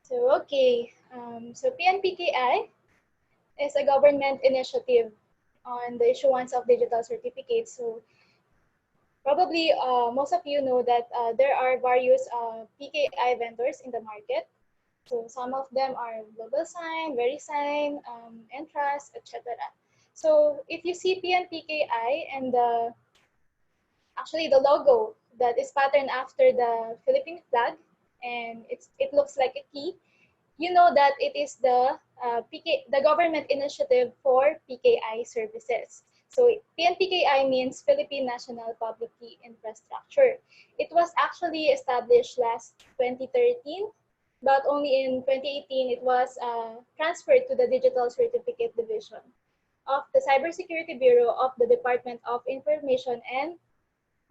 So PNPKI is a government initiative on the issuance of digital certificates. So probably most of you know that there are various PKI vendors in the market. So some of them are Global Sign, VeriSign, Entrust, etc. So if you see PNPKI and actually the logo that is patterned after the Philippine flag, and it looks like a key, you know that it is the government initiative for PKI services. So PNPKI means Philippine National Public Key Infrastructure. It was actually established last 2013, but only in 2018 it was transferred to the Digital Certificate Division of the Cybersecurity Bureau of the Department of Information and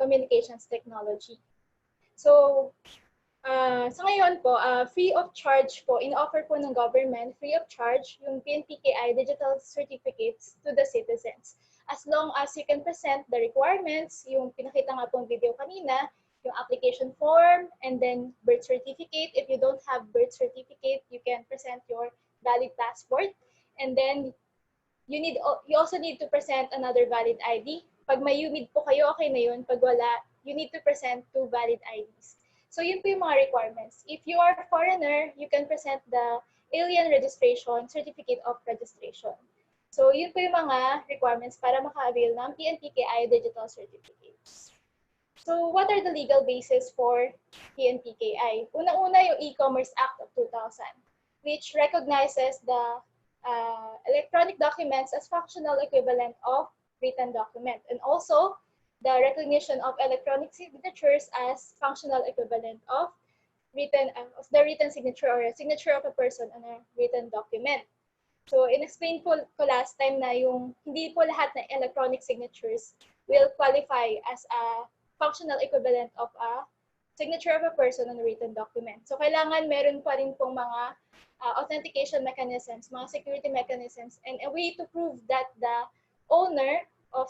Communications Technology. So sa ngayon po, free of charge po, in-offer po ng government, free of charge, yung PNPKI digital certificates to the citizens. As long as you can present the requirements, yung pinakita nga pong video kanina, yung application form, and then birth certificate. If you don't have birth certificate, you can present your valid passport. And then, you also need to present another valid ID. Pag may UMID po kayo, okay na yun. Pag wala, you need to present 2 valid IDs. So yun po yung mga requirements. If you are a foreigner, you can present the Alien Registration Certificate of Registration. So yun po yung mga requirements para maka-avail ng PNPKI Digital Certificates. So what are the legal basis for PNPKI? Unang-una yung E-Commerce Act of 2000, which recognizes the electronic documents as functional equivalent of written document, and also the recognition of electronic signatures as functional equivalent of the written signature or a signature of a person on a written document. So in-explain ko last time na yung hindi po lahat ng electronic signatures will qualify as a functional equivalent of a signature of a person on a written document. So kailangan meron pa rin pong mga authentication mechanisms, mga security mechanisms, and a way to prove that the owner of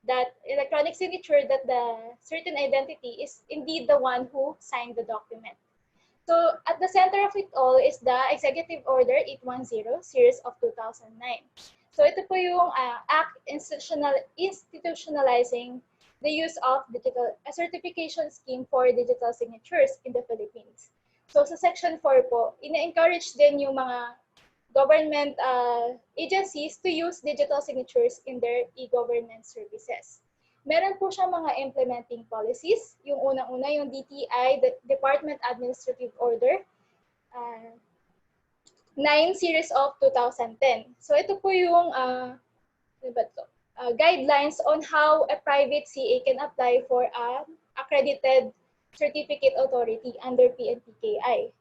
that electronic signature, that the certain identity is indeed the one who signed the document. So at the center of it all is the Executive Order 810 series of 2009. So ito po yung act institutionalizing the use of a certification scheme for digital signatures in the Philippines. So sa Section 4 po, ina-encourage din yung mga government agencies to use digital signatures in their e-government services. Meron po siyang mga implementing policies. Yung unang-una, yung DTI, the Department Administrative Order 9 series of 2010. So ito po yung guidelines on how a private CA can apply for an accredited certificate authority under PNPKI.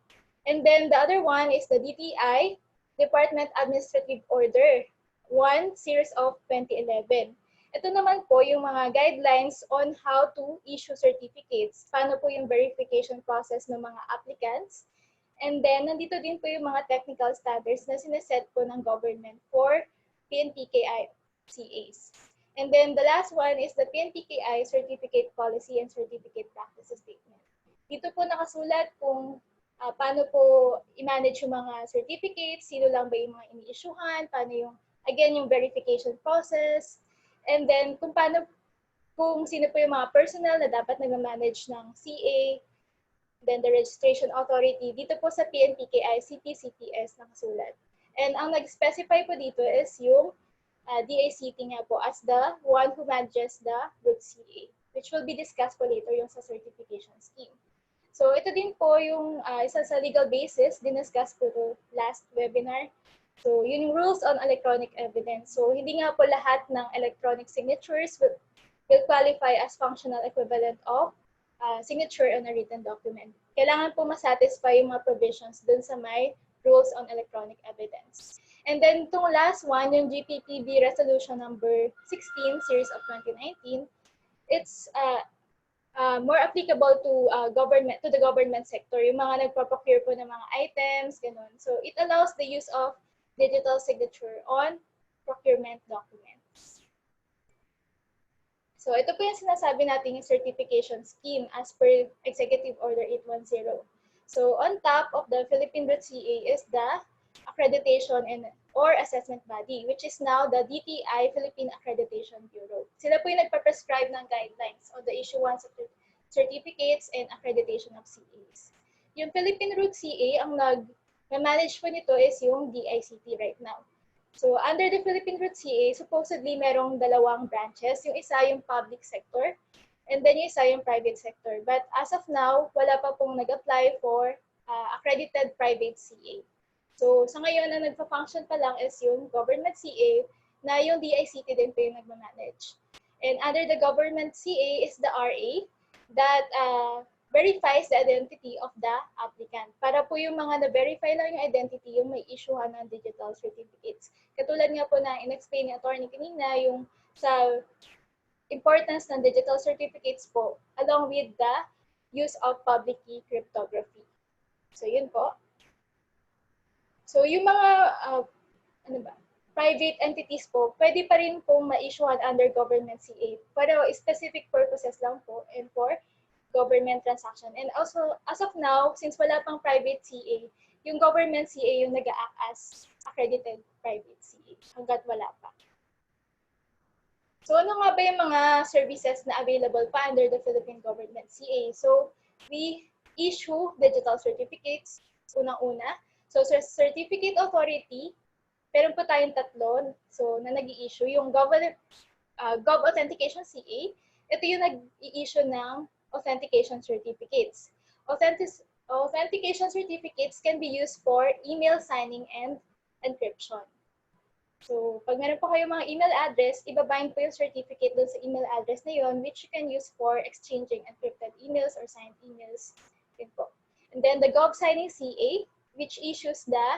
And then the other one is the DTI, Department Administrative Order 1 series of 2011. Ito naman po yung mga guidelines on how to issue certificates. Paano po yung verification process ng mga applicants. And then, nandito din po yung mga technical standards na sineset po ng government for PNPKI CAs. And then, the last one is the PNPKI Certificate Policy and Certificate Practices Statement. Dito po nakasulat kung paano po i-manage yung mga certificates, sino lang ba yung mga ini-issuehan, paano yung, again, yung verification process, and then kung sino po yung mga personnel na dapat nag-manage ng CA, then the registration authority, dito po sa PNPKI, CPCPS nakasulat. And ang nag-specify po dito is yung DICT nga po as the one who manages the root CA, which will be discussed po later yung sa certification scheme. So ito din po yung isa sa legal basis, diniscuss po ito last webinar. So yun yung rules on electronic evidence. So hindi nga po lahat ng electronic signatures will qualify as functional equivalent of signature on a written document. Kailangan po masatisfy yung mga provisions dun sa may rules on electronic evidence. And then itong last one, yung GPPB Resolution number 16, series of 2019, it's more applicable to the government sector, yung mga nagpa-procure po ng mga items, ganun. So it allows the use of digital signature on procurement documents. So ito po yung sinasabi natin yung certification scheme as per Executive Order 810. So on top of the Philippine Root CA is the accreditation and or assessment body, which is now the DTI Philippine Accreditation Bureau. Sila po yung nagpa-prescribe ng guidelines on the issuance of certificates and accreditation of CAs. Yung Philippine Root CA, ang nag-manage po nito is yung DICT right now. So under the Philippine Root CA, supposedly merong dalawang branches. Yung isa yung public sector, and then yung isa yung private sector. But as of now, wala pa pong nag-apply for accredited private CA. So sa ngayon, ang nagpa-function pa lang is yung government CA na yung DICT din po yung nagmamanage. And under the government CA is the RA that verifies the identity of the applicant. Para po yung mga na-verify lang yung identity, yung may issuehan ng digital certificates. Katulad nga po na in-explain ni attorney kanina, yung sa importance ng digital certificates po, along with the use of public key cryptography. So yun po. So yung mga private entities po, pwede pa rin pong ma-issuehan under government CA. Pero specific purposes lang po and for government transaction. And also, as of now, since wala pang private CA, yung government CA yung nag-a-act as accredited private CA hanggat wala pa. So ano nga ba yung mga services na available pa under the Philippine Government CA? So we issue digital certificates, unang-una. So certificate authority, meron po tayong tatlo na nag-i-issue. Yung Gov Authentication CA, ito yung nag-i-issue ng authentication certificates. Authentication certificates can be used for email signing and encryption. So, pag meron po kayong mga email address, ibabind po yung certificate dun sa email address na yun, which you can use for exchanging encrypted emails or signed emails. Yun po. And then the Gov Signing CA, which issues the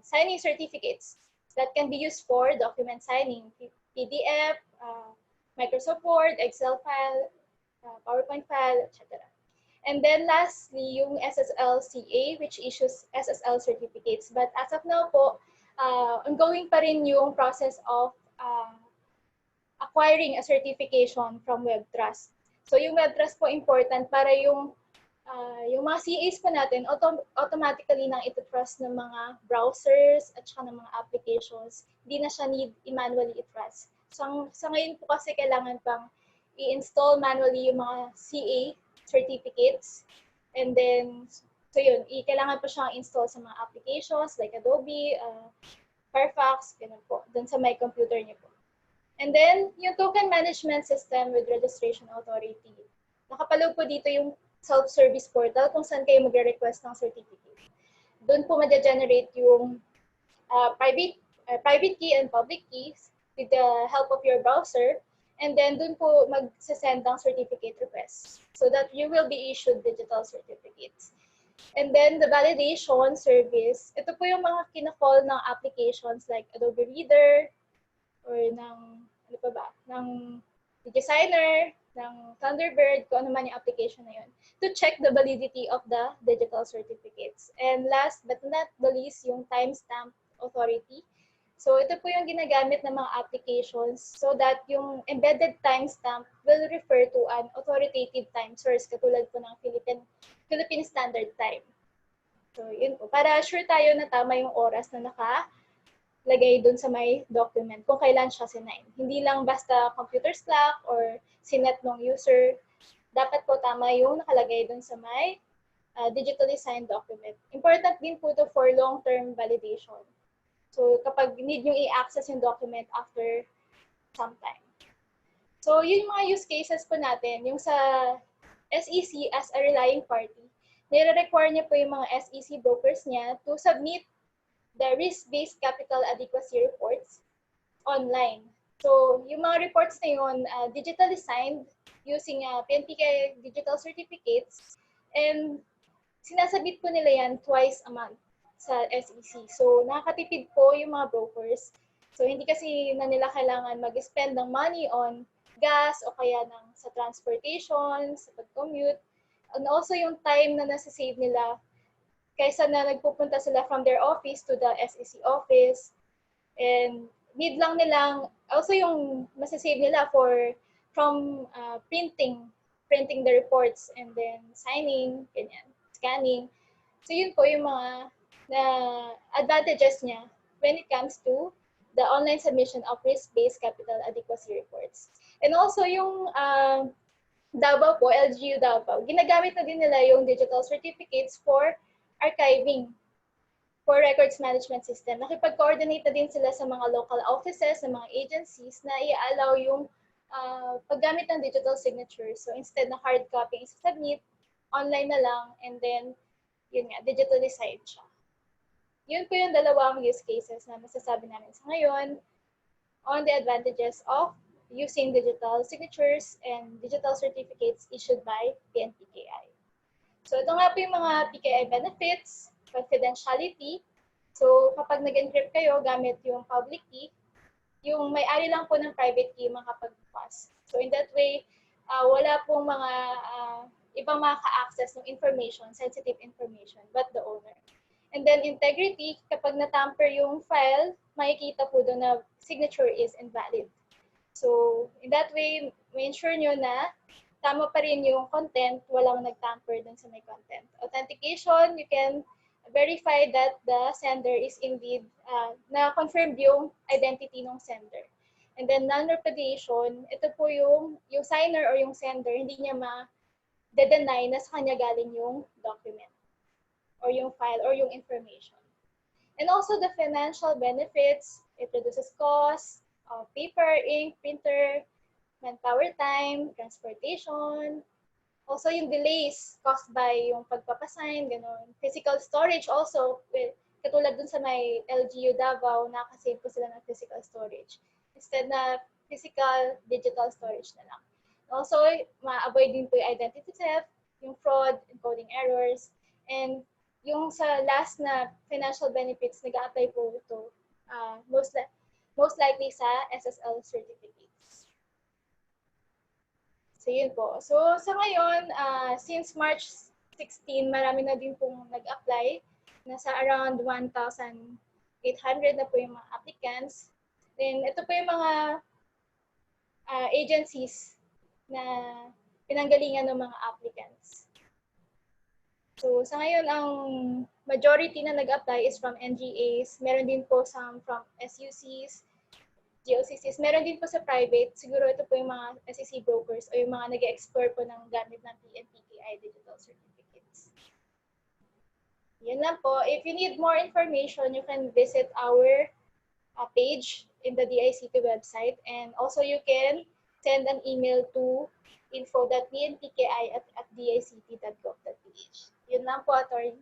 signing certificates that can be used for document signing, PDF, Microsoft Word, Excel file, PowerPoint file, etc. And then lastly, yung SSL-CA, which issues SSL certificates. But as of now po, ongoing pa rin yung process of acquiring a certification from WebTrust. So yung WebTrust po important para yung mga CAs po natin, automatically nang ito-trust ng mga browsers at saka ng mga applications. Hindi na siya need i-manually i-trust. So, sa ngayon po kasi kailangan pang i-install manually yung mga CA certificates. And then, so yun, kailangan po siyang install sa mga applications like Adobe, Firefox, ganun po, dun sa my computer niyo po. And then, yung token management system with registration authority. Nakapaloob po dito yung self-service portal kung saan kayo magre-request ng certificate. Doon po ma-generate yung private key and public keys with the help of your browser. And then doon po mag-send ng certificate requests so that you will be issued digital certificates. And then the validation service, ito po yung mga kinakall ng applications like Adobe Reader or ng Designer, ng Thunderbird, kung ano man yung application na yun, to check the validity of the digital certificates. And last but not the least, yung timestamp authority. So ito po yung ginagamit ng mga applications so that yung embedded timestamp will refer to an authoritative time source katulad po ng Philippine Standard Time. So yun po, para sure tayo na tama yung oras na nakalagay dun sa may document kung kailan siya sinign. Hindi lang basta computer's clock or sinet ng user. Dapat po tama yung nakalagay dun sa may digitally signed document. Important din po to for long-term validation. So kapag need nyo i-access yung document after some time. So yun yung mga use cases po natin. Yung sa SEC as a relying party, nire-require niya po yung mga SEC brokers niya to submit the risk-based capital adequacy reports online. So yung mga reports na yun, digitally signed using PNPKI digital certificates, and sinasabit po nila yan twice a month sa SEC. So nakakatipid po yung mga brokers. So hindi kasi na nila kailangan mag-spend ng money on gas o kaya sa transportation, sa pag-commute. And also yung time na nasa-save nila kaysa na nagpupunta sila from their office to the SEC office. And need lang nilang, also yung masasave nila from printing the reports and then signing, ganyan. scanning. So yun po yung mga na advantages niya when it comes to the online submission of risk-based capital adequacy reports. And also yung Davao po, LGU Davao, ginagamit na din nila yung digital certificates for archiving, for records management system. Nakipag-coordinate na din sila sa mga local offices, sa mga agencies na i-allow yung paggamit ng digital signature. So instead na hard copy isa-submit, online na lang, and then, yun nga, digitally signed siya. Yun po yung dalawang use cases na masasabi namin sa ngayon on the advantages of using digital signatures and digital certificates issued by PNPKI. So ito nga po yung mga PKI benefits, confidentiality. So kapag nag-encrypt kayo gamit yung public key, yung may-ari lang po ng private key makapag-pass. So in that way, wala pong mga ibang makaka-access ng information, sensitive information, but the owner. And then integrity, kapag natamper yung file, makikita po doon na signature is invalid. So in that way, may ensure nyo na tama pa rin yung content, walang nagtamper dun sa may content. Authentication, you can verify that the sender is indeed, na-confirmed yung identity ng sender. And then non-repudiation, ito po yung signer or yung sender, hindi niya ma-deny na sa kanya galing yung document or yung file or yung information. And also the financial benefits, it reduces costs, paper, ink, printer, manpower time, transportation, also yung delays caused by yung pagpapasign, gano'n. Physical storage also, katulad dun sa may LGU Davao, nakasave po sila ng physical storage. Instead na physical, digital storage na lang. Also, ma-avoid din po yung identity theft, yung fraud, encoding errors, and yung sa last na financial benefits, nag-a-apply po ito most likely sa SSL certificates. So, yun po. So, sa ngayon, since March 16, marami na din pong nag-apply. Nasa around 1,800 na po yung mga applicants. Then, ito po yung mga agencies na pinanggalingan ng mga applicants. So, sa ngayon, ang majority na nag-apply is from NGAs. Meron din po some from SUCs, GOCCs. Meron din po sa private. Siguro ito po yung mga SEC brokers o yung mga nag-explore po ng gamit ng PNPKI digital certificates. Yun lang po. If you need more information, you can visit our page in the DICT website. And also you can send an email to info.pnpki@dict.gov.ph. Yun lang po, Attorney.